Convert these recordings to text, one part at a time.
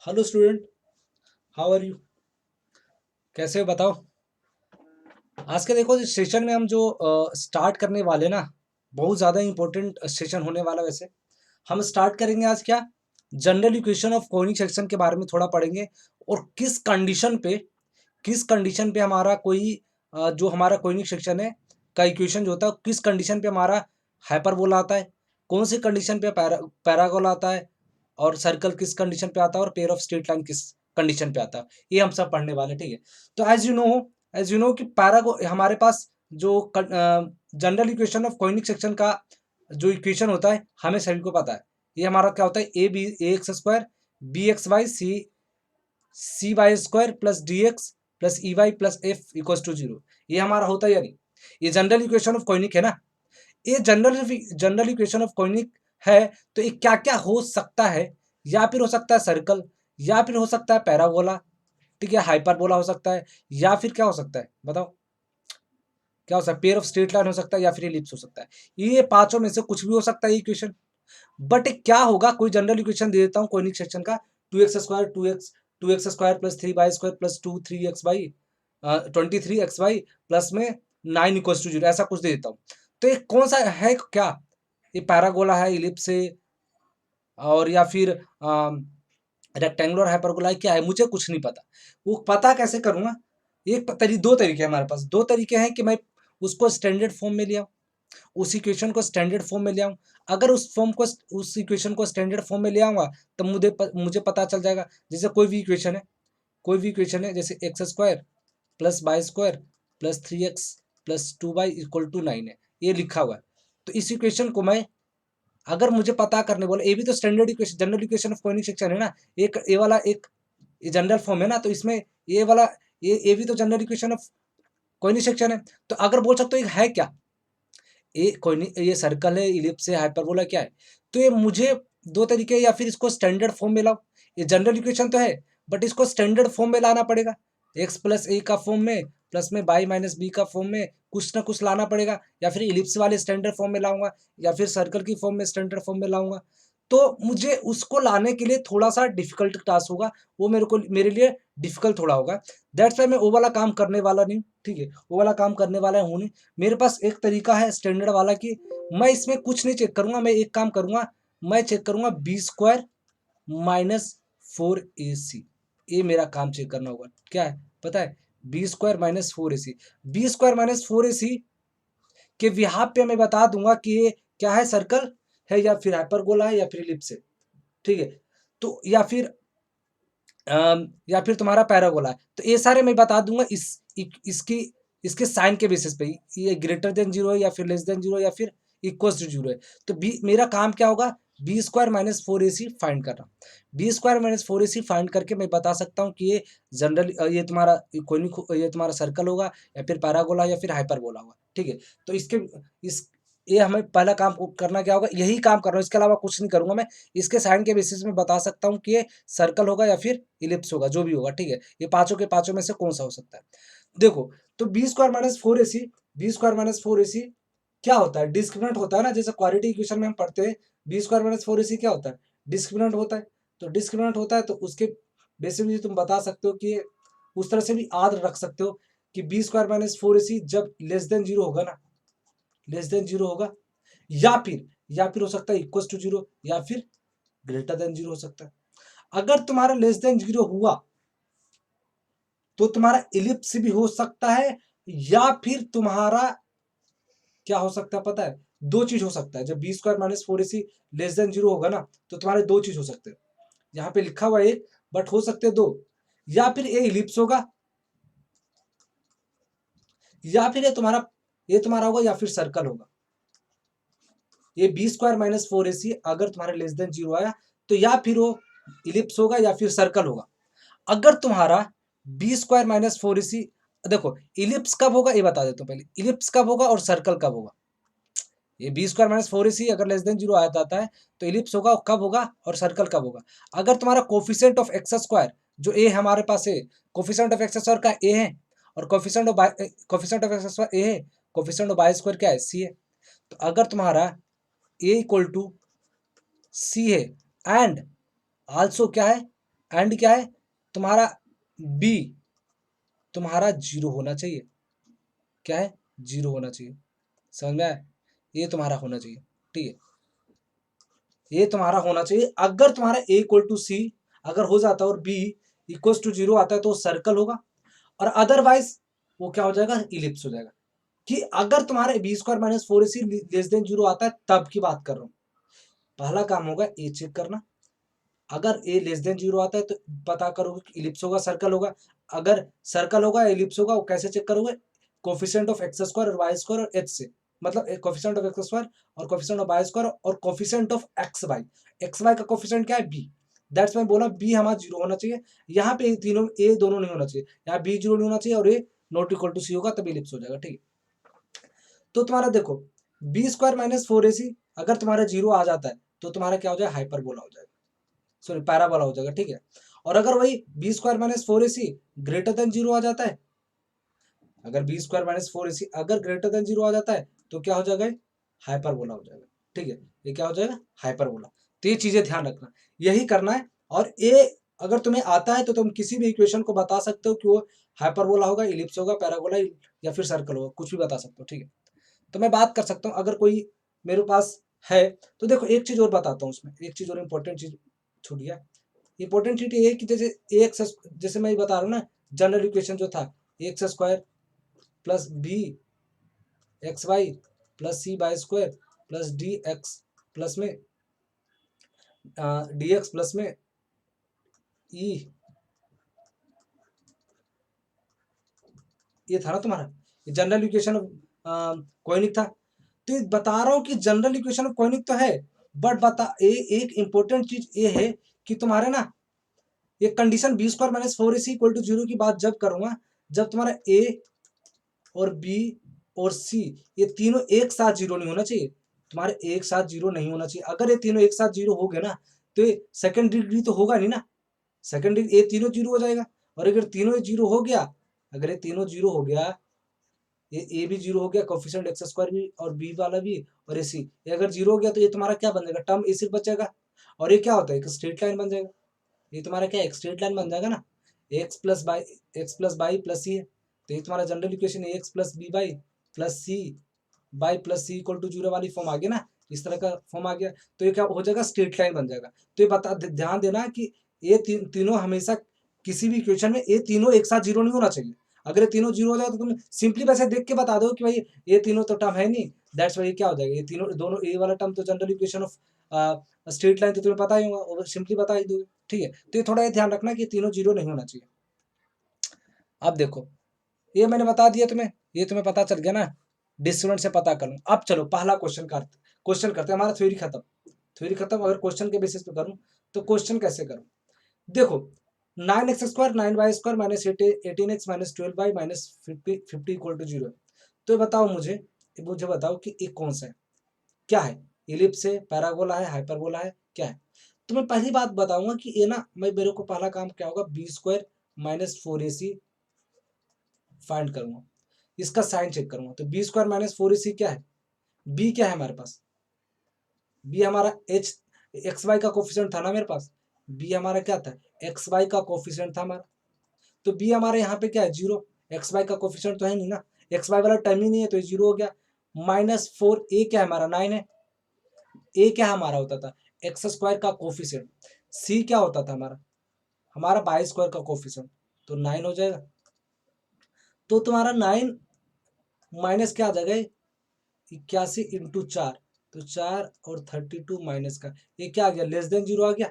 Hello student, how are you? कैसे हो बताओ। आज के देखो इस सेशन में हम जो स्टार्ट करने वाले ना, बहुत ज़्यादा इंपॉर्टेंट सेशन होने वाला। वैसे हम स्टार्ट करेंगे आज क्या, general equation of conic section के बारे में थोड़ा पढ़ेंगे। और किस कंडीशन पे हमारा कोई जो हमारा कोनिक सेक्शन है का इक्वेशन जो होता है, किस कंडीशन पे हमारा हाइपरबोला आता है, कौन सी कंडीशन पे पैराबोला आता है, और सर्कल किस कंडीशन पे आता है, और पेयर ऑफ स्ट्रेट लाइन किस कंडीशन पे आता है। ये हम सब पढ़ने वाले हैं, ठीक है। तो एज यू नो कि पैरागो हमारे पास जो general equation of conic section का जो इक्वेशन होता है, हमें सभी को पता है। ये हमारा क्या होता है, a x square b x y c y square plus d x plus e y plus f equals to zero. ये हमारा होता है या नहीं? ये जनरल इक्वेशन ऑफ कोनिक है ना। ये जनरल इक्वेशन ऑफ कोनिक है। तो ये क्या क्या हो सकता है? या फिर हो सकता है सर्कल, या फिर हो सकता है पैराबोला, ठीक है, हाइपरबोला हो सकता है, या फिर क्या हो सकता है बताओ? क्या हो सकता है? पेयर ऑफ स्ट्रेट लाइन हो सकता है, या फिर एलिप्स हो सकता है। ये पांचों में से कुछ भी हो सकता है इक्वेशन। बट क्या होगा, कोई जनरल इक्वेशन दे देता हूँ कोनिक सेक्शन का, two x square plus three y square plus two three x y 23 XY plus में 9 इक्वल्स टू जीरो, ऐसा कुछ दे देता हूँ। तो ये कौन सा है क्या? ये पैरागोला है, इलिप्स है, और या फिर रेक्टेंगुलर हाइपरबोला है, क्या है? मुझे कुछ नहीं पता। वो पता कैसे करूँगा? दो तरीके हैं हमारे पास। दो तरीके हैं कि मैं उसको स्टैंडर्ड फॉर्म में ले आऊँ, उस इक्वेशन को स्टैंडर्ड फॉर्म में ले आऊँ। अगर उस इक्वेशन को स्टैंडर्ड फॉर्म में ले आऊँगा, तब मुझे पता चल जाएगा। जैसे कोई भी इक्वेशन है, जैसे x square plus y square plus three x plus two y equal to 9 है, ये लिखा हुआ है। तो इस इक्वेशन को मैं, अगर मुझे पता करने बोले, ये भी तो standard equation, general equation of conic section है ना। एक ये वाला एक जनरल फॉर्म है ना, तो इसमें ये वाला ये भी तो general equation of conic section है। तो अगर बोल सकते हो ये है क्या, ये सर्कल है, इलिप्स है, हाइपरबोला क्या है? तो ये मुझे दो तरीके, या फिर इसको स्टैंडर्ड फॉर्म में लाओ। ये जनरल इक्वेशन तो है, बट इसको स्टैंडर्ड फॉर्म में लाना पड़ेगा। एक्स प्लस ए का फॉर्म में, प्लस में बाई माइनस बी का फॉर्म में कुछ ना कुछ लाना पड़ेगा। या फिर इलिप्स वाले स्टैंडर्ड फॉर्म में लाऊंगा, या फिर सर्कल की फॉर्म में स्टैंडर्ड फॉर्म में लाऊंगा। तो मुझे उसको लाने के लिए थोड़ा सा डिफिकल्ट टास्क होगा, वो मेरे लिए डिफिकल्ट थोड़ा होगा। दैट्स वाई मैं वो वाला काम करने वाला नहीं, ठीक है, वो वाला काम करने वाला हूँ नहीं। मेरे पास एक तरीका है स्टैंडर्ड वाला कि मैं इसमें कुछ नहीं चेक करूंगा। मैं एक काम करूंगा, मैं चेक करूंगा बी स्क्वायर माइनस 4AC। ये मेरा काम चेक करना होगा। क्या है पता है? B square minus 4AC। B square minus 4AC के विहार पे मैं बता दूंगा कि ये क्या है, सर्कल है, या फिर हाइपरबोला है, या फिर इलिप्स है, ठीक है। तो या फिर तुम्हारा पैराबोला है। तो ये सारे मैं बता दूंगा इसकी इसके साइन के बेसिस पे, ये ग्रेटर देन जीरो है, या फिर लेस देन जीरो, या फिर इक्वल्स टू जीरो है। तो मेरा काम क्या होगा, b square minus 4AC find करना। B square minus 4AC find करके मैं बता सकता हूँ कि ये जनरल ये तुम्हारा ये तुम्हारा सर्कल होगा, या फिर पैराबोला, या फिर हाइपरबोला होगा, ठीक है। तो इस ये हमें पहला काम करना क्या होगा, यही काम करना है, इसके अलावा कुछ नहीं करूंगा मैं। इसके साइन के बेसिस में बता सकता हूँ कि ये सर्कल होगा या फिर इलिप्स होगा, जो भी होगा, ठीक है। ये पांचों के पांचों में से कौन सा हो सकता है? देखो, तो B square minus four a सी क्या होता है? डिस्क्रिमिनेंट होता है ना। जैसे क्वाड्रेटिक इक्वेशन में हम पढ़ते हैं, B square minus four a सी क्या होता है? डिस्क्रिमिनेंट होता है। तो डिस्क्रिमिनेंट होता है, तो उसके बेसिस में तुम बता सकते हो कि उस तरह से भी याद रख सकते हो कि B square minus four a सी जब लेस देन जीरो होगा ना, लेस देन जीरो होगा, या फिर हो सकता है इक्वल टू जीरो, या फिर ग्रेटर देन जीरो हो सकता है। अगर तुम्हारा लेस देन जीरो हुआ, तो तुम्हारा इलिप्स भी हो सकता है, या फिर तुम्हारा क्या हो सकता है पता है? दो चीज हो सकता है। जब B square minus four a C less than zero होगा ना, तो तुम्हारे दो चीज हो सकते हैं। यहाँ पे लिखा हुआ एक, बट हो सकते हैं दो। या फिर ये इलिप्स होगा, या फिर ये तुम्हारा होगा, या फिर सर्कल होगा। ये B square minus four a सी अगर तुम्हारे लेस देन जीरो आया, तो या फिर वो इलिप्स होगा, या फिर सर्कल होगा। अगर तुम्हारा B square minus four a सी, देखो इलिप्स कब होगा ये बता देता हूँ पहले, इलिप्स कब होगा और सर्कल कब होगा। ये B square minus four a सी अगर लेस देन जीरो आ जाता है, तो इलिप्स होगा कब होगा, और सर्कल कब होगा। अगर तुम्हारा कोफिशिएंट ऑफ एक्स स्क्वायर, जो ए हमारे पास है, कोफिशिएंट ऑफ एक्स स्क्वायर का ए है, और कोफिशिएंट ऑफ एक्स स्क्वायर ए है, कोफिशिएंट ऑफ वाई स्क्वायर क्या है, सी है। तो अगर तुम्हारा ए इक्वल टू सी है, एंड आल्सो क्या है, एंड क्या है तुम्हारा बी तुम्हारा 0 होना चाहिए। क्या है 0 होना चाहिए। समझ में आया? ये तुम्हारा होना चाहिए। ठीक है, ये तुम्हारा होना चाहिए। अगर तुम्हारा ए इक्वल टू सी अगर हो जाता है और बी इक्वल टू 0 आता है तो सर्कल होगा, और अदरवाइज वो क्या हो जाएगा इलिप्स हो जाएगा। कि अगर तुम्हारे B square minus four a C less than 0 आता है तब की बात कर रहा हूँ। पहला काम होगा ए चेक करना, अगर ए लेस देन 0 आता है तो पता करोगे कि इलिप्स होगा सर्कल होगा। अगर सर्कल होगा या इलिप्स होगा वो कैसे चेक करोगे, कोफिशिएंट ऑफ एक्स स्क्वायर और वाई स्क्वायर और एच से, मतलब कोफिशिएंट ऑफ एक्स स्क्वायर और कोफिशिएंट ऑफ वाई स्क्वायर और कोफिशिएंट ऑफ एक्स वाई का कोफिशिएंट क्या है बी। दैट्स मैं बोला बी हमारा 0 होना चाहिए। यहाँ पे तीनों ए दोनों नहीं होना चाहिए, यहाँ बी 0 नहीं होना चाहिए और ए नॉट इक्वल टू सी होगा तब इलिप्स हो जाएगा। ठीक है, तो तुम्हारा देखो B square minus four a सी अगर तुम्हारा 0 आ जाता है तो तुम्हारा क्या हो जाएगा हाइपरबोला हो जाएगा, सॉरी पैराबोला हो जाएगा। ठीक है, और अगर वही B square minus four a C greater than 0 आ जाता है, अगर B square minus four a सी अगर ग्रेटर देन 0 आ जाता है तो क्या हो जाएगा हाइपरबोला हो जाएगा। ठीक है, ये क्या हो जाएगा हाइपरबोला। तो ये चीजें ध्यान रखना, यही करना है। और ए अगर तुम्हें आता है तो तुम किसी भी इक्वेशन को बता सकते हो कि वो हाइपरबोला होगा, इलिप्स होगा, पैराबोला या फिर सर्कल होगा, कुछ भी बता सकते हो। ठीक है, तो मैं बात कर सकता हूँ अगर कोई मेरे पास है तो देखो एक चीज और बताता हूँ, उसमें एक चीज और इंपॉर्टेंट चीज छूट गया। इंपॉर्टेंट चीज ये है कि जैसे एक्स, जैसे मैं बता रहा हूँ ना जनरल इक्वेशन जो था x square plus b x y plus c y square plus d x plus में डी एक्स प्लस में ई, ये था ना तुम्हारा, ये जनरल इक्वेशन ऑफ कोनिक था। तो ये बता रहा हूँ कि जनरल इक्वेशन ऑफ कोनिक तो है, बट बता एक इंपॉर्टेंट चीज ये है कि तुम्हारे ना ये condition b square minus four a c equal to 0 की बात जब करूंगा जब तुम्हारा ए और बी और सी ये तीनों एक साथ 0 नहीं होना चाहिए। तुम्हारे एक साथ 0 नहीं होना चाहिए। अगर ये तीनों एक साथ 0 हो गए ना तो ये सेकंड डिग्री तो होगा नहीं ना, सेकंड डिग्री ये तीनों 0 हो जाएगा। और अगर तीनों 0 हो गया, अगर ये तीनों 0 हो गया, ये ए भी 0 हो गया, कोफिशिएंट एक्स स्क्वायर भी और बी वाला भी और ए सी, ये अगर 0 हो गया तो ये तुम्हारा क्या बन जाएगा टर्म ए सिर्फ बचेगा। और ये क्या होता है एक स्ट्रेट लाइन बन जाएगा, ये तुम्हारा क्या एक स्ट्रेट लाइन बन जाएगा ना, x plus by plus c है। तो ये तुम्हारा जनरल इक्वेशन है x plus b by plus c by plus c equal to 0 वाली फॉर्म आ गया ना, इस तरह का फॉर्म आ गया। तो ये क्या हो जाएगा स्ट्रेट लाइन बन जाएगा। तो ये बता ध्यान देना कि ये तीनों हमेशा किसी भी इक्वेशन में ये तीनों एक साथ 0 नहीं होना चाहिए। अगर ये तीनों 0 हो जाए तो तुम सिंपली वैसे देख के बता दो कि भाई ये तीनों तो टर्म है नहीं, दैट्स वाई क्या हो जाएगा ये तीनों दोनों ए वाला टर्म तो general equation of straight line तो तुम्हें पता ही होगा और सिंपली बता ही दोगे। ठीक है, तो ये थोड़ा ये ध्यान रखना कि तीनों 0 नहीं होना चाहिए। अब देखो ये मैंने बता दिया तुम्हें, ये तुम्हें पता चल गया ना, डिस्क्रिमिनेंट से पता कर लूँ। अब चलो पहला क्वेश्चन करते हैं, हमारा थ्योरी खत्म, थ्योरी खत्म। अगर क्वेश्चन के बेसिस पे करूँ तो क्वेश्चन कैसे करूँ, देखो 9x² 9y² minus 18x minus 12y minus 50 equal to 0 है। तो ये बताओ मुझे, मुझे बताओ कि ये कौन सा है, क्या है, इलिप्स है, पैराबोला है, हाइपरबोला है, क्या है। तो मैं पहली बात बताऊंगा कि ये ना मैं मेरे को पहला काम क्या होगा b square minus four a C find करूंगा, इसका साइन चेक करूंगा। तो B square minus four a सी क्या है, बी क्या है हमारे पास, बी हमारा एच एक्स वाई का कोफिशिएंट था ना मेरे पास, बी हमारा क्या था एक्स वाई का कोफिशिएंट था हमारा। तो बी हमारे यहाँ पे क्या है 0, एक्स वाई का कोफिशिएंट तो है नहीं ना, एक्स वाई वाला टर्म ही नहीं है तो ये 0 हो गया। माइनस फोर ए क्या है हमारा 9 है, ए क्या हमारा होता था एक्स स्क्वायर का कोफिशिएंट, सी क्या होता था हमारा हमारा बाई स्क्वायर का कोफिशिएंट, तो 9 हो जाएगा। तो तुम्हारा 9 माइनस क्या आ जाएगा 81 इंटू 4, तो 4 और 32 माइनस का ये क्या आ गया लेस देन 0 आ गया,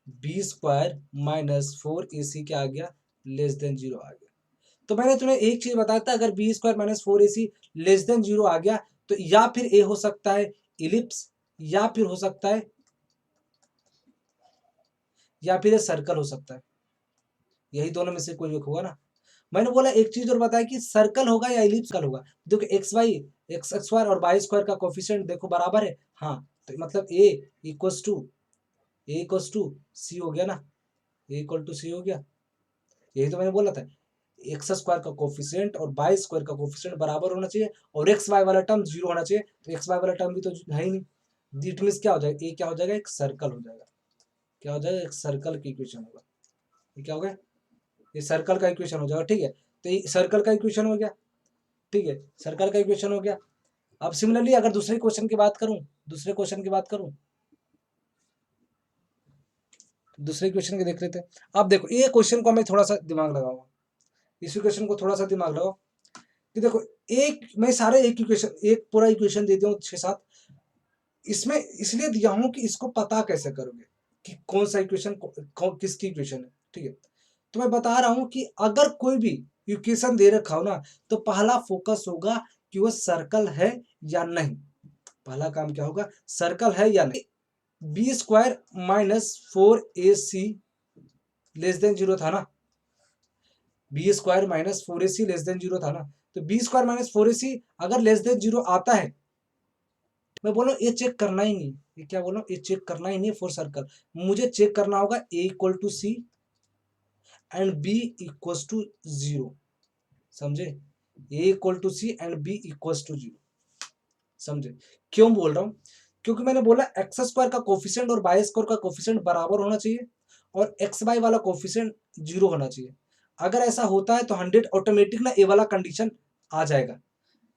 B square minus four a सी क्या आ गया लेस देन 0 आ गया। तो मैंने तुम्हें एक चीज बताया था, अगर B square minus four a C less than 0 आ गया तो या फिर ए हो सकता है इलिप्स, या फिर हो सकता है, या फिर ये सर्कल हो सकता है, यही दोनों में से कोई एक होगा ना। मैंने बोला एक चीज और बताया कि सर्कल होगा या इलिप्स होगा। देखो एक्स स्क्वायर और वाई स्क्वायर का कोफिशिएंट देखो बराबर है, हाँ तो मतलब ए इक्वल्स टू सी हो गया ना, ए इक्वल टू सी हो गया। यही तो मैंने बोला था एक्स स्क्वायर का कोफिशिएंट और वाई स्क्वायर का कोफिशिएंट बराबर होना चाहिए और एक्स वाई वाला टर्म 0 होना चाहिए। तो एक्स वाई वाला टर्म भी तो है ही नहीं, इट मींस क्या हो जाएगा ए क्या हो जाएगा एक सर्कल हो जाएगा, क्या हो जाएगा एक सर्कल की इक्वेशन होगा। ये क्या हो गया, ये सर्कल का इक्वेशन हो जाएगा। ठीक है, तो ये सर्कल का इक्वेशन हो गया। ठीक है, सर्कल का इक्वेशन हो गया। अब सिमिलरली अगर दूसरे क्वेश्चन की बात करूं, दूसरे क्वेश्चन की बात करूं, दूसरे क्वेश्चन के देख लेते हैं। अब देखो ये क्वेश्चन को हमें थोड़ा सा दिमाग लगाओ, इस क्वेश्चन को थोड़ा सा दिमाग लगाओ कि देखो एक मैं सारे एक इक्वेशन, एक पूरा इक्वेशन दे दिया हूँ 6-7, इसमें इसलिए दिया हूँ कि इसको पता कैसे करोगे कि कौन सा इक्वेशन किसकी इक्वेशन है। ठीक है, तो मैं बता रहा हूं कि अगर कोई भी इक्वेशन दे रखा हो ना, तो पहला फोकस होगा कि वो सर्कल है या नहीं। पहला काम क्या होगा, सर्कल है या नहीं। B square minus 4ac less than zero था ना, b square minus 4ac less than zero था ना, तो बी स्क्वायर माइनस 4ac अगर लेस देन जीरो आता है, मैं बोल रहा हूँ ये चेक करना ही नहीं, ये क्या बोल रहा हूँ, ये चेक करना ही नहीं फॉर सर्कल। मुझे चेक करना होगा a equal to c and b equal to zero. समझे, a equal to c and b equal to zero. समझे क्यों बोल रहा हूं, क्योंकि मैंने बोला एक्स स्क्वायर का कोफिशिएंट और वाई स्क्वायर का कोफिशिएंट बराबर होना चाहिए और एक्स वाई वाला कोफिशिएंट जीरो होना चाहिए। अगर ऐसा होता है तो 100 ऑटोमेटिक ना ए वाला कंडीशन आ जाएगा।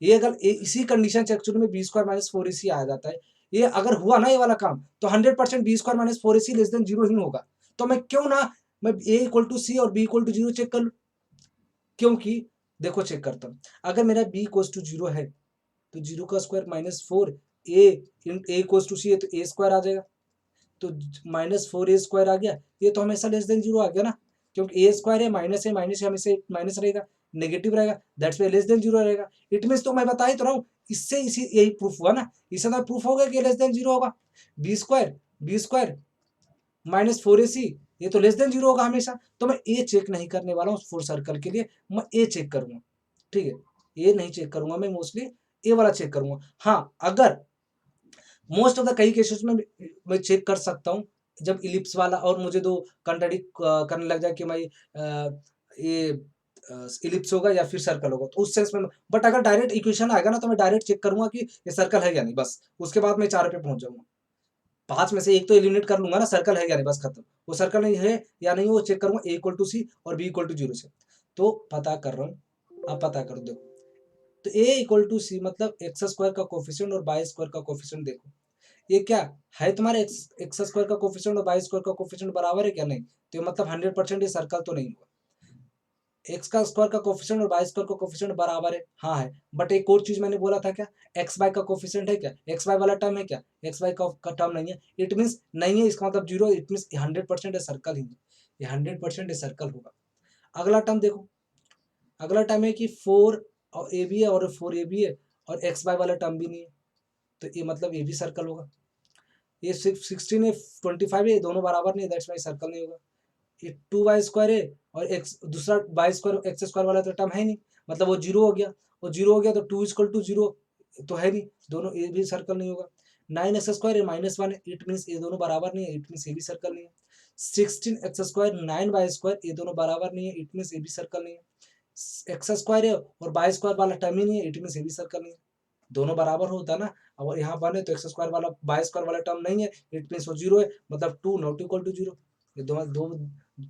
ये अगर इसी कंडीशन से एक्चुअली में बी स्क्वायर माइनस 4ac आ जाता है, ये अगर हुआ ना ये वाला काम, तो 100% b square minus 4ac less than zero ही होगा। तो मैं क्यों ना मैं a इक्वल टू सी और b equal to zero check कर लूं, क्योंकि देखो चेक करता हूं, अगर मेरा b इक्वल टू जीरो है तो जीरो का square minus 4 a equal to c है तो ए स्क्वायर आ जाएगा, तो माइनस 4a स्क्वायर आ गया, ये तो हमेशा लेस देन जीरो आ गया ना, क्योंकि ए स्क्वायर है माइनस हमेशा माइनस रहेगा, नेगेटिव रहेगा, that's why less than zero रहेगा। इट मीन्स तो मैं बता ही तो रहा हूँ, इससे इसी यही प्रूफ हुआ ना, इससे तो प्रूफ होगा कि लेस देन जीरो होगा। बी स्क्वायर माइनस 4ac ये तो लेस देन जीरो होगा हमेशा। तो मैं ए चेक नहीं करने वाला हूँ फॉर सर्कल के लिए, मैं ए चेक करूंगा। ठीक है, ए नहीं चेक करूंगा, मैं मोस्टली ए वाला चेक करूंगा। हाँ, अगर मोस्ट ऑफ द कई केसेस में मैं चेक कर सकता हूँ जब इलिप्स वाला और मुझे दो कंट्राडिक्ट करने लग जाए कि भाई ये इलिप्स होगा या फिर सर्कल होगा, तो उस सेंस में। बट अगर डायरेक्ट इक्वेशन आएगा ना, तो मैं डायरेक्ट चेक करूंगा कि ये सर्कल है या नहीं, बस उसके बाद मैं 4 पे पहुंच जाऊंगा। 5 में से एक तो एलिमिनेट कर लूंगा ना, सर्कल है या नहीं, बस खत्म। वो सर्कल नहीं है या नहीं वो चेक करूंगा, ए इक्वल टू सी और बी इक्वल टू जीरो से। तो पता कर रहा हूँ, अब पता करो देखो, तो ए इक्वल टू सी मतलब एक्स स्क्वायर का कोफिशिएंट और वाई स्क्वायर का कोफिशिएंट देखो, ये क्या है तुम्हारे एक्स स्क्वायर का कोफिशिएंट और वाई स्क्वायर का कोफिशिएंट बराबर है क्या, नहीं, तो ये मतलब 100% ये सर्कल तो नहीं हुआ। एक्स का स्क्वायर का कोफिशिएंट और वाई स्क्वायर का कोफिशिएंट बराबर है, हाँ है, बट एक और चीज मैंने बोला था क्या, एक्स वाई का कोफिशिएंट है क्या, एक्स वाई वाला टर्म है क्या, एक्स वाई का टर्म नहीं है, इट मीन्स नहीं है, इसका मतलब जीरो, इट मीन्स 100% सर्कल ही है, ये 100% सर्कल होगा। अगला टर्म देखो, अगला टर्म है कि 4 और ए बी है और 4ab है और एक्स वाई वाला टर्म भी नहीं है, तो ये मतलब ये भी सर्कल होगा। ये 16 है 25 है, ये दोनों बराबर नहीं है, दैट्स वाई सर्कल नहीं होगा। ये 2y² है और एक्स दूसरा y² एक्स स्क्वायर वाला तो टर्म है नहीं, मतलब वो जीरो हो गया, वो जीरो हो गया तो 2 इक्वल टू जीरो तो है नहीं, दोनों ये भी सर्कल नहीं होगा। 9x² है -1 है, इट मीन्स ये दोनों बराबर नहीं है, इट मीन्स ये भी सर्कल नहीं है। 16x² 9y² ये दोनों बराबर नहीं है, इट मीन्स ये भी सर्कल नहीं है। x² है और y² वाला टर्म ही नहीं है, इट मीन्स ये भी सर्कल नहीं है। दोनों बराबर होता ना, और यहाँ बने तो x² वाला y² वाला टर्म नहीं है, इट मीन्स वो जीरो है, मतलब 2 नॉट इक्वल टू जीरो, ये दोनों दो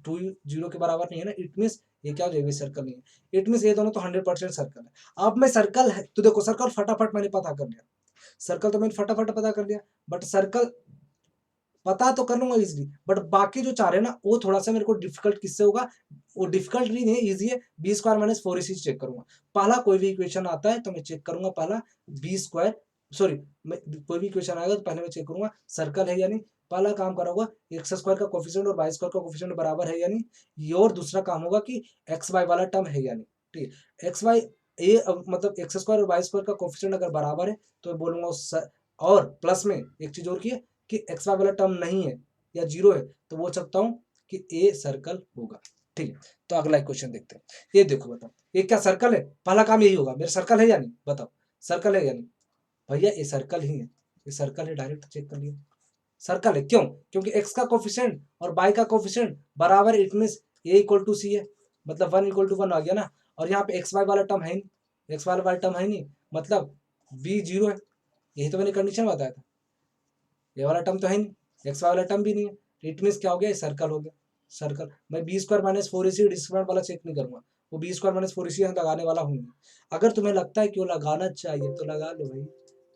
2 जीरो के बराबर नहीं है ना, इट मीन्स ये क्या हो जाएगा, सर्कल नहीं है, इट मीन्स ये दोनों तो 100% सर्कल है। अब मैं सर्कल है तो देखो, सर्कल फटाफट मैंने पता कर लिया, सर्कल तो मैंने फटाफट पता कर लिया, बट सर्कल पता तो कर लूंगा इजिली, बट बाकी जो चाह रहे हैं ना वो थोड़ा सा मेरे को डिफिकल्ट किससे होगा, वो डिफिकल्ट भी नहीं, इजी है, b square minus 4ac check करूंगा। पहला कोई भी इक्वेशन आता है तो मैं चेक करूंगा, पहला बी स्क्वायर सॉरी मैं कोई भी इक्वेशन आएगा तो पहले मैं चेक करूंगा सर्कल है या नहीं, पहला काम करूंगा एक्स स्क्वायर का कोफिशिएंट और वाई स्क्वायर का कोफिशिएंट बराबर है या नहीं, ये और दूसरा काम होगा कि एक्स वाई वाला टर्म है या नहीं। ठीक है, एक्स वाई ये मतलब एक्स स्क्वायर और वाई स्क्वायर का कोफिशिएंट अगर बराबर है तो मैं बोलूंगा, और प्लस में एक चीज और की है कि एक्स वाई वाला टर्म नहीं है या जीरो है, तो बोल सकता हूँ कि ए सर्कल होगा। ठीक है, तो अगला क्वेश्चन देखते हैं। ये देखो बताओ, ये क्या सर्कल है, पहला काम यही होगा, मेरा सर्कल है या नहीं, बताओ सर्कल है या नहीं। भैया ये सर्कल ही है, ये सर्कल है, डायरेक्ट चेक कर लिया सर्कल है। क्यों, क्योंकि एक्स का कोफिशिएंट और वाई का कोफिशिएंट बराबर, it means a equal to c है, मतलब 1 इक्वल टू 1 आ गया ना, और यहाँ पे एक्स वाई वाला टर्म है नहीं, एक्स वाई वाला टर्म है नहीं, मतलब बी जीरो है, यही तो मैंने कंडीशन बताया था, ये वाला टर्म तो है नहीं, एक्स वाई वाला टर्म भी नहीं है, इट मीन्स क्या हो गया, ये सर्कल हो गया। सर्कल, मैं b square minus 4ac discriminant वाला चेक नहीं करूंगा, वो बी स्क्वायर माइनस 4ac यहाँ लगाने वाला हूँ। अगर तुम्हें लगता है कि वो लगाना चाहिए तो लगा लो भाई,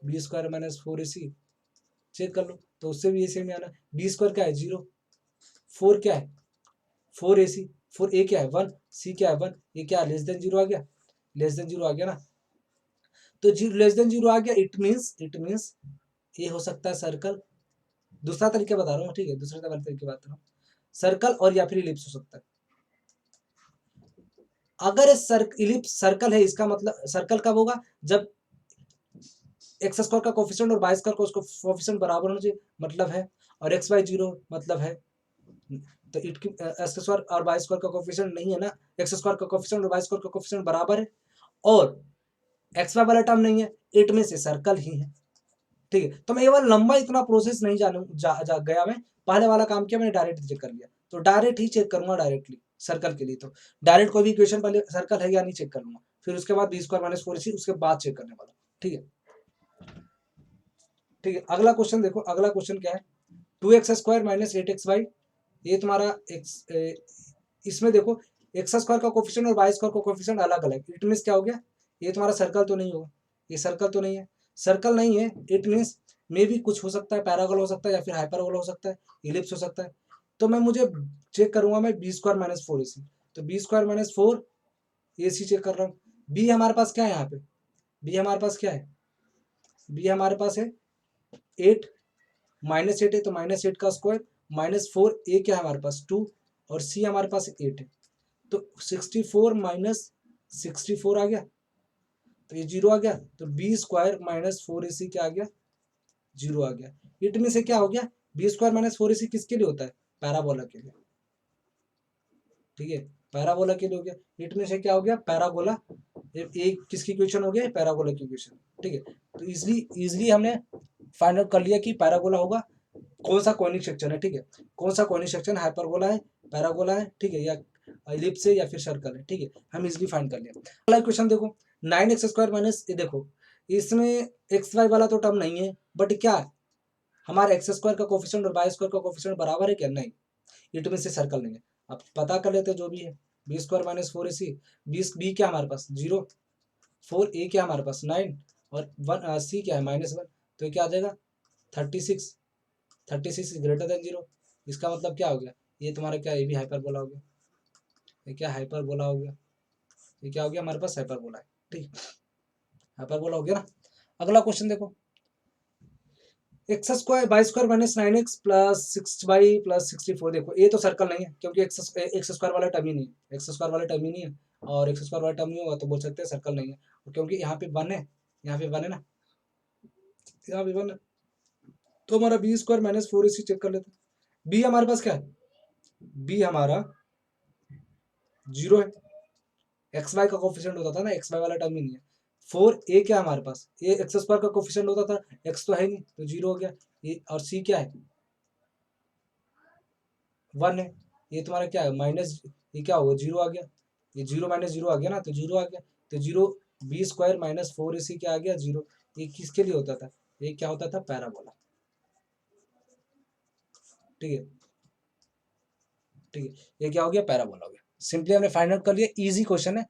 B square minus 4ac check कर लो, तो उससे भी ऐसे में आना। बी स्क्वायर क्या है 0, 4 क्या है 4ac, 4a क्या है 1, c क्या है 1, ये क्या लेस देन 0 आ गया, लेस देन 0 आ गया ना, तो लेस देन 0 आ गया, इट मीन्स ये हो सकता है सर्कल। दूसरा तरीका बता रहा हूँ, ठीक है, दूसरे तरीके बता रहा हूँ, सर्कल और या फिर इलिप्स हो सकता है। अगर इलिप्स सर्कल है, इसका मतलब सर्कल कब होगा, जब एक्स स्क्वायर का कोफिशिएंट और वाई स्क्वायर का उसको कोफिशिएंट बराबर होना चाहिए, मतलब है, और एक्स वाई 0 मतलब है, तो इट एक्स स्क्वायर और वाई स्क्वायर का कोफिशिएंट नहीं है ना, एक्स स्क्वायर का कोफिशिएंट और वाई स्क्वायर का कोफिशिएंट बराबर है, और एक्स वाई वाला टर्म नहीं है, इट में से सर्कल ही है, ठीक है। तो मैं ये वाला लंबा इतना प्रोसेस नहीं गया, मैं पहले वाला काम किया, मैंने डायरेक्ट चेक कर लिया, तो डायरेक्ट ही चेक करूंगा डायरेक्टली सर्कल के लिए, तो डायरेक्ट कोई भी इक्वेशन पहले सर्कल है या नहीं चेक कर लूंगा, फिर उसके बाद बी स्क्वायर माइनस 4ac उसके बाद चेक करने वाला, ठीक है। ठीक है, अगला क्वेश्चन देखो, अगला क्वेश्चन क्या है, 2x स्क्वायर माइनस 8xy, ये तुम्हारा एक्स, इसमें देखो एक्स स्क्वायर का कोफिशिएंट और वाई स्क्वायर का कोफिशिएंट अलग अलग, इट मीन्स क्या हो गया, ये तुम्हारा सर्कल तो नहीं होगा, ये सर्कल तो नहीं है, सर्कल नहीं है, इट मीन्स मे भी कुछ हो सकता है, पैरागोल हो सकता है या फिर हाइपरबोला हो सकता है, इलिप्स हो सकता है, तो मैं मुझे चेक करूंगा मैं बी स्क्वायर माइनस 4ac, तो B square minus 4ac check कर रहा हूँ, बी हमारे पास क्या है यहाँ पे, बी हमारे पास क्या है, बी हमारे पास है 8, -8 है तो -8 का स्क्वायर, -4, ए क्या है हमारे पास 2, और सी हमारे पास 8 है, तो 64 माइनस 64 आ गया, तो ये 0 आ गया, तो बी स्क्वायर माइनस 4ac क्या आ गया, 0 आ गया, इट में से क्या हो गया, बी स्क्वायर माइनस 4ac किसके लिए होता है, पैराबोला के लिए, ठीक है, पैराबोला के लिए हो गया, इट में से क्या हो गया, पैराबोला, एक किसकी इक्वेशन हो गया, पैराबोला की इक्वेशन, ठीक है। तो इजली हमने फाइंड आउट कर लिया कि पैराबोला होगा, कौन सा कॉनिक सेक्शन है, ठीक है, कौन सा कॉनिक सेक्शन, हाइपरबोला है, पैराबोला है, ठीक है, या इलिप्स है या फिर सर्कल है, ठीक है, हम इजली फाइंड कर लिया। अगला क्वेश्चन देखो, 9x स्क्वायर माइनस, ये देखो इसमें एक्स वाई वाला तो टर्म नहीं है, बट क्या हमारे एक्स स्क्वायर का कोफिशिएंट और वाई स्क्वायर का कोफिशिएंट बराबर है क्या, नहीं, इट में से सर्कल नहीं है, अब पता कर लेते जो भी है, b square minus 4ac, B क्या हमारे पास 0, 4a क्या हमारे पास 9, और 1c क्या है -1, तो ये क्या आ जाएगा 36, 36 ग्रेटर देन 0, इसका मतलब क्या हो गया, ये तुम्हारा क्या, ये भी हाइपरबोला हो गया, ये क्या हाइपरबोला हो गया, ये क्या हो गया हमारे पास हाइपरबोला है, ठीक, हाइपरबोला हो गया ना। अगला क्वेश्चन देखो, x square by square minus 9x plus 6y plus 64, देखो ये तो सर्कल नहीं है, क्योंकि एक्स स्क्वायर वाला टर्म ही नहीं है, एक्स स्क्वायर वाला टर्म ही नहीं है, और एक्स स्क्वायर वाला टर्म नहीं होगा तो बोल सकते हैं सर्कल नहीं है, क्योंकि यहाँ पे 1 है, यहाँ पे 1 है ना, यहाँ पे 1 है, तो हमारा B square minus 4ac check कर लेते हैं, बी हमारे पास क्या है, बी हमारा 0 है, एक्स वाई का कोफिशिएंट होता था ना, एक्स वाई वाला टर्म ही नहीं है, 4a क्या हमारे पास, ए एक्स स्क्वायर का कोफिशिएंट होता था, एक्स तो है नहीं तो 0 हो गया, ये और सी क्या है 1 है, ये तुम्हारा क्या है माइनस, ये क्या होगा 0 आ गया, ये 0 माइनस 0 आ गया ना, तो 0 आ गया, तो 0, बी स्क्वायर माइनस 4ac क्या आ गया 0, ये किसके लिए होता था, ये क्या होता था पैराबोला, ठीक है, ठीक है, ये क्या हो गया पैराबोला हो गया, सिंपली हमने फाइंड आउट कर लिया, इजी क्वेश्चन है।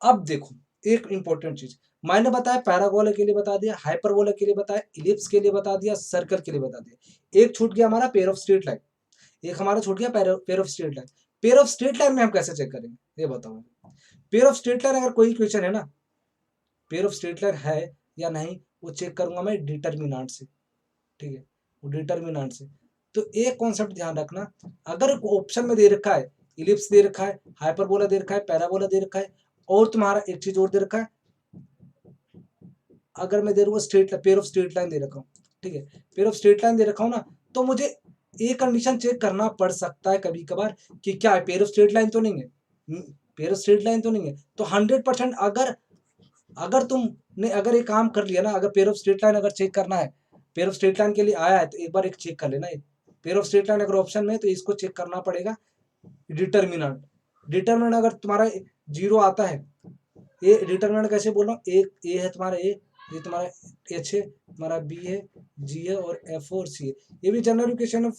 अब देखो एक इंपॉर्टेंट चीज मैंने बताया, पैराबोला के लिए बता दिया, हाइपरबोला के लिए बताया, इलिप्स के लिए बता दिया, सर्कल के लिए बता दिया, एक छूट गया हमारा पेयर ऑफ स्ट्रेट लाइन, एक हमारा छूट गया pair of straight line, pair of straight line में हम कैसे चेक करेंगे ये बताओ, पेयर ऑफ स्ट्रेट लाइन अगर कोई इक्वेशन है ना, पेयर ऑफ स्ट्रेट लाइन है या नहीं वो चेक करूंगा मैं डिटर्मिनेंट से, ठीक है, वो डिटर्मिनेंट से, तो एक कॉन्सेप्ट ध्यान रखना, अगर ऑप्शन में दे रखा है इलिप्स दे रखा है, हाइपरबोला दे रखा है, पैराबोला दे रखा है, और तुम्हारा एक चीज और दे रखा है, अगर मैं दे रहा हूँ straight pair of straight line दे रखा हूँ, ठीक है, पेयर ऑफ स्ट्रेट लाइन दे रखा हूँ ना, तो मुझे एक कंडीशन चेक करना पड़ सकता है कभी कभार कि क्या है पेयर ऑफ स्ट्रेट लाइन तो नहीं है, पेयर ऑफ स्ट्रेट लाइन तो नहीं है, तो 100% अगर अगर तुमने अगर ये काम कर लिया ना, अगर पेयर ऑफ स्ट्रेट लाइन अगर चेक करना है, पेयर ऑफ स्ट्रेट लाइन के लिए आया है तो एक बार एक चेक कर लेना, पेयर ऑफ स्ट्रेट लाइन अगर ऑप्शन में है तो इसको चेक करना पड़ेगा, डिटर्मिनेंट, डिटर्मिनेंट अगर तुम्हारा 0 आता है, ये डिटर्मिनेंट कैसे बोल रहा हूँ, एक ए है तुम्हारा ए, ये तुम्हारा एच है, तुम्हारा बी है, जी है, और एफ और सी है, ये भी जनरल इक्वेशन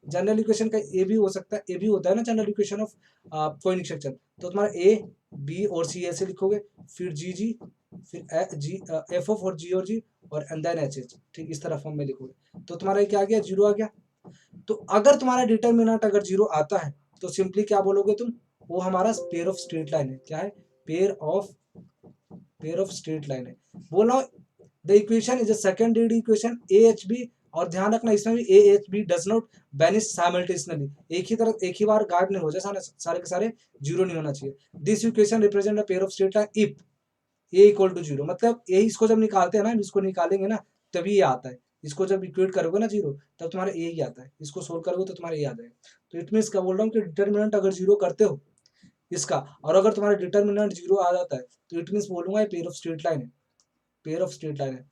जनरल इक्वेशन का ए भी हो सकता है, ए भी होता है ना general equation of coordinate section. तो तुम्हारा ए बी और सी ऐसे लिखोगे, फिर जी जी, फिर जी एफ ऑफ और जी और एंड देन एच एच, ठीक इस तरह फॉर्म में लिखोगे। तो तुम्हारा ये क्या आ गया, जीरो आ गया। तो अगर तुम्हारा डिटरमिनेंट अगर जीरो आता है तो सिंपली क्या बोलोगे तुम, वो हमारा पेयर ऑफ स्ट्रेट लाइन है। क्या है, पेयर ऑफ स्ट्रेट लाइन है। बोल रहा हूं the equation is a second degree equation a h b, और ध्यान रखना इसमें भी a h b does not vanish simultaneously, एक ही तरह एक ही बार गायब नहीं हो जाए, सारे के सारे जीरो नहीं होना चाहिए। This equation represent a pair of straight line if a equal to zero, मतलब यही इसको जब निकालते हैं ना, इसको निकालेंगे ना तभी ये आता है। इसको जब इक्वेट करोगे ना जीरो, तब तुम्हारा ए ही आता है। इसको सोल्व करोगे तो तुम्हारा ए आ जाएगा। तो इट मीन्स क्या बोल रहा हूँ कि डिटर्मिनेंट अगर जीरो करते हो इसका, और अगर तुम्हारा डिटर्मिनेंट जीरो आ जाता है, तो इट मीन्स बोलूंगा ये पेयर ऑफ स्ट्रेट लाइन है, पेयर ऑफ स्ट्रेट लाइन है।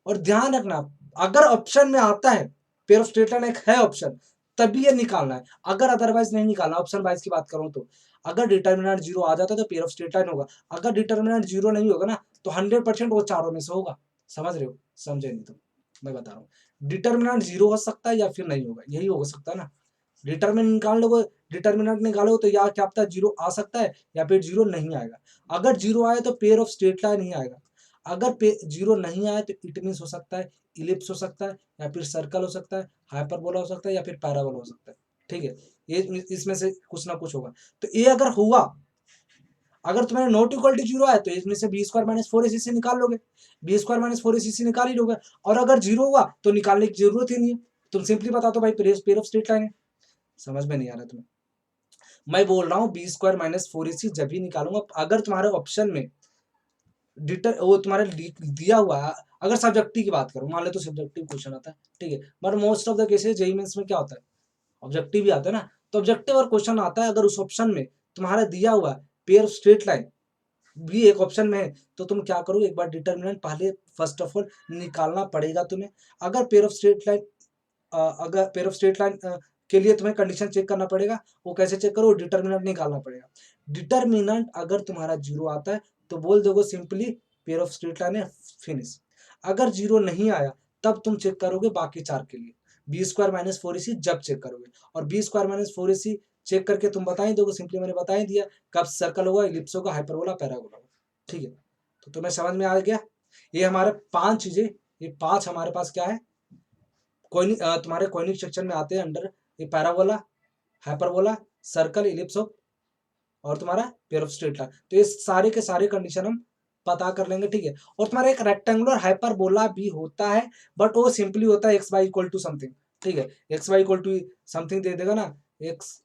और ध्यान रखना, अगर ऑप्शन में आता है पेयर ऑफ स्ट्रेट लाइन एक है ऑप्शन, तभी ये निकालना है। अगर अदरवाइज नहीं निकालना, ऑप्शन वाइज की बात करूं तो अगर डिटर्मिनेंट जीरो आ जाता है तो पेयर ऑफ स्ट्रेट लाइन होगा। अगर डिटर्मिनेंट जीरो नहीं होगा ना, तो 100% वो चारों में से होगा। समझ रहे हो, समझे नहीं तो मैं बता रहा हूँ, डिटर्मिनेंट जीरो हो सकता है या फिर नहीं होगा, यही हो सकता है ना। डिटर्मिनेंट निकाल लोगे, डिटर्मिनेंट निकालो तो या क्या पता जीरो आ सकता है या फिर जीरो नहीं आएगा। अगर जीरो आए तो पेयर ऑफ स्ट्रेट लाइन ही आएगा। अगर जीरो नहीं आए तो इट मीन्स हो सकता है इलिप्स हो सकता है, या फिर सर्कल हो सकता है, हाइपरबोला हो सकता है, या फिर पैराबोला हो सकता है। ठीक है, ये इसमें से कुछ ना कुछ होगा। तो ये अगर हुआ, अगर तुम्हारे नॉट इक्वल टू जीरो आए तो इसमें से बी स्क्वायर माइनस फोर ए निकाल लोगे, बी स्क्वायर माइनस फोर ए निकाल ही लोगे। और अगर जीरो हुआ तो निकालने की जरूरत ही नहीं है, तुम सिंपली बता दो भाई पेयर ऑफ स्ट्रेट लाइन है। समझ में नहीं आ रहा तुम्हें, मैं बोल रहा हूँ बी स्क्वायर माइनस फोर ए जब ही निकालूंगा अगर तुम्हारे ऑप्शन में वो तुम्हारे दिया हुआ है। अगर सब्जेक्टिव की बात करूं, मान लो तो सब्जेक्टिव क्वेश्चन आता है, ठीक है, but most of the cases JEE Mains में क्या होता है, ऑब्जेक्टिव भी आता है ना। तो ऑब्जेक्टिव और क्वेश्चन आता है, अगर उस ऑप्शन में तुम्हारा दिया हुआ पेयर ऑफ स्ट्रेट लाइन भी एक ऑप्शन में है, तो तुम क्या करोगे, एक बार डिटर्मिनेंट पहले फर्स्ट ऑफ ऑल निकालना पड़ेगा तुम्हें। अगर पेयर ऑफ स्ट्रेट लाइन अगर पेयर ऑफ स्ट्रेट लाइन के लिए तुम्हें कंडीशन चेक करना पड़ेगा। वो कैसे चेक करो, डिटर्मिनेंट निकालना पड़ेगा। डिटर्मिनेंट अगर तुम्हारा जीरो आता है तो बोल दोगे simply pair of straight line है, फिनिश। अगर जीरो नहीं आया तब तुम चेक करोगे बाकी चार के लिए, बी स्क्वायर माइनस फोर ए जब चेक करोगे। और बी स्क्वायर माइनस फोर ए चेक करके तुम बता ही दोगे, सिंपली मैंने बता ही दिया कब सर्कल होगा, इलिप्स होगा, हाइपरबोला, पैराबोला होगा। ठीक है, तो तुम्हें समझ में आ गया। ये हमारे पांच चीजें, ये पांच हमारे पास क्या है, कोई तुम्हारे कोनिक सेक्शन में आते हैं अंडर, ये पैराबोला, हाइपरबोला, सर्कल, इलिप्स और तुम्हारा पेयर ऑफ स्ट्रेट लाइन। तो ये सारे के सारे कंडीशन हम पता कर लेंगे। ठीक है, और तुम्हारा एक रेक्टेंगुलर हाइपरबोला भी होता है, बट वो सिंपली होता है x y equal to something. ठीक है, x y equal to something दे देगा ना, एक्स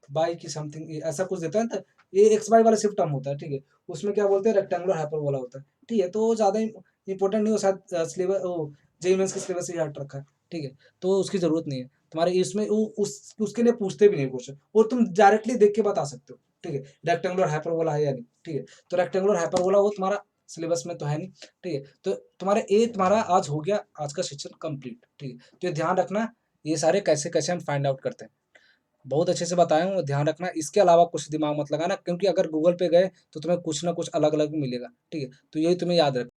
बाई की समथिंग ऐसा कुछ देता है ना, ये एक्स बाई वाला सिर्फ टर्म होता है। ठीक है, उसमें क्या बोलते हैं, रेक्टेंगुलर हाइपरबोला होता है। ठीक है, तो ज़्यादा इंपॉर्टेंट नहीं हो, शायद सिलेबस वो जेईई मेंस के सिलेबस से हट रखा है। ठीक है, तो उसकी जरूरत नहीं है तुम्हारे इसमें, उसके लिए पूछते भी नहीं क्वेश्चन, और तुम डायरेक्टली देख के बता सकते हो। ठीक है, रेक्टेंगुलर हाइपरबोला है या नहीं। ठीक है, तो रेक्टेंगुलर हाइपरबोला वो तुम्हारा सिलेबस में तो है नहीं। ठीक है, तो तुम्हारा तुम्हारा आज हो गया, आज का सेक्शन कंप्लीट। ठीक है, तो ये ध्यान रखना, ये सारे कैसे कैसे हम फाइंड आउट करते हैं, बहुत अच्छे से बताया हूँ, ध्यान रखना। इसके अलावा कुछ दिमाग मत लगाना, क्योंकि अगर गूगल पे गए तो तुम्हें कुछ ना कुछ अलग अलग मिलेगा। ठीक है, तो यही तुम्हें याद रखना।